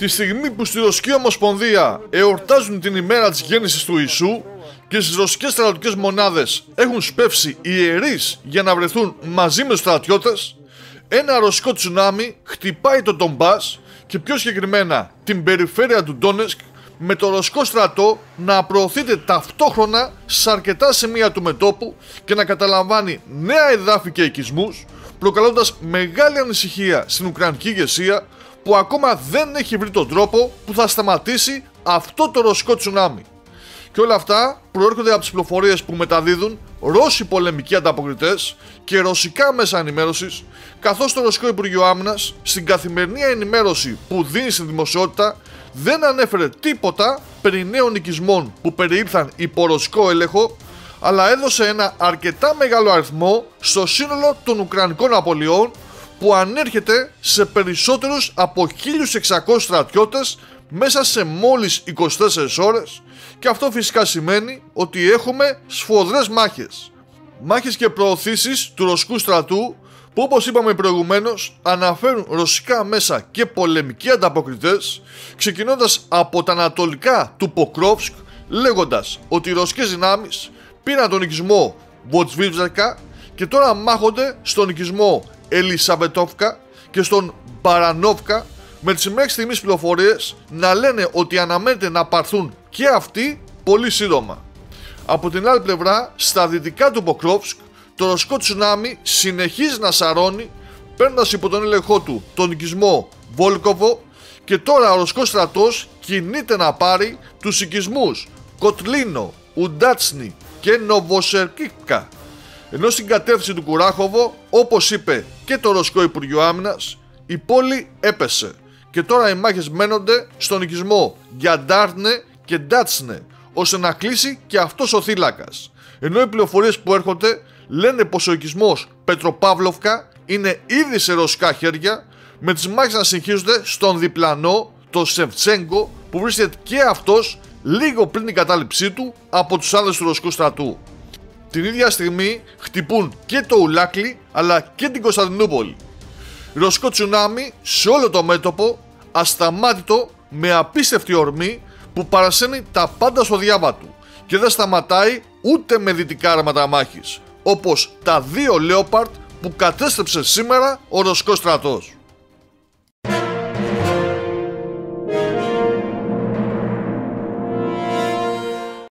Τη στιγμή που στη Ρωσική Ομοσπονδία εορτάζουν την ημέρα της γέννησης του Ιησού και στις ρωσικές στρατιωτικές μονάδες έχουν σπεύσει ιερείς για να βρεθούν μαζί με τους στρατιώτες, ένα ρωσικό τσουνάμι χτυπάει το Ντομπάς και πιο συγκεκριμένα την περιφέρεια του Ντόνεσκ, με το ρωσικό στρατό να προωθείται ταυτόχρονα σε αρκετά σημεία του μετώπου και να καταλαμβάνει νέα εδάφη και οικισμούς, προκαλώντας μεγάλη ανησυχία στην Ουκρανική ηγεσία, που ακόμα δεν έχει βρει τον τρόπο που θα σταματήσει αυτό το ρωσικό τσουνάμι. Και όλα αυτά προέρχονται από τις πληροφορίες που μεταδίδουν Ρώσοι πολεμικοί ανταποκριτές και ρωσικά μέσα ενημέρωσης, καθώς το Ρωσικό Υπουργείο Άμυνας στην καθημερινή ενημέρωση που δίνει στην δημοσιότητα δεν ανέφερε τίποτα περί νέων οικισμών που περιήλθαν υπό ρωσικό έλεγχο, αλλά έδωσε ένα αρκετά μεγάλο αριθμό στο σύνολο των Ουκρανικών απολειών, που ανέρχεται σε περισσότερους από 1.600 στρατιώτες μέσα σε μόλις 24 ώρες, και αυτό φυσικά σημαίνει ότι έχουμε σφοδρές μάχες. Μάχες και προωθήσεις του ρωσικού στρατού που, όπως είπαμε προηγουμένως, αναφέρουν ρωσικά μέσα και πολεμικοί ανταποκριτές, ξεκινώντας από τα ανατολικά του Ποκρόβσκ, λέγοντας ότι οι ρωσικές δυνάμεις πήραν τον οικισμό Βοτσβίβζακα και τώρα μάχονται στον οικισμό Ελισαβετόφκα και στον Μπαρανόφκα, με τις μέχρι στιγμής πληροφορίες να λένε ότι αναμένεται να πάρθουν και αυτοί πολύ σύντομα. Από την άλλη πλευρά, στα δυτικά του Ποκρόβσκ, το ρωσικό τσουνάμι συνεχίζει να σαρώνει, παίρνοντας υπό τον έλεγχό του τον οικισμό Βόλκοβο, και τώρα ο ρωσικός στρατός κινείται να πάρει τους οικισμούς Κοτλίνο, Ουντάτσνη και Νοβοσερκίβκα. Ενώ στην κατεύθυνση του Κουράχοβο, όπως είπε και το Ρωσικό Υπουργείο Άμυνας, η πόλη έπεσε και τώρα οι μάχες μένονται στον οικισμό Γιαντάρνε και Ντάτσνε, ώστε να κλείσει και αυτός ο θύλακας. Ενώ οι πληροφορίες που έρχονται λένε πως ο οικισμός Πετροπαύλοφκα είναι ήδη σε ρωσικά χέρια, με τις μάχες να συνεχίζονται στον διπλανό, το Σεβτσέγκο, που βρίσκεται και αυτός λίγο πριν την κατάληψή του από τους άνδρες του ρωσικού στρατού. Την ίδια στιγμή χτυπούν και το Ουλάκλι αλλά και την Κωνσταντινούπολη. Ρωσικό τσουνάμι σε όλο το μέτωπο, ασταμάτητο, με απίστευτη ορμή που παρασένει τα πάντα στο διάβα του και δεν σταματάει ούτε με δυτικά άρματα μάχης, όπως τα 2 Λέοπαρτ που κατέστρεψε σήμερα ο ρωσικός στρατός.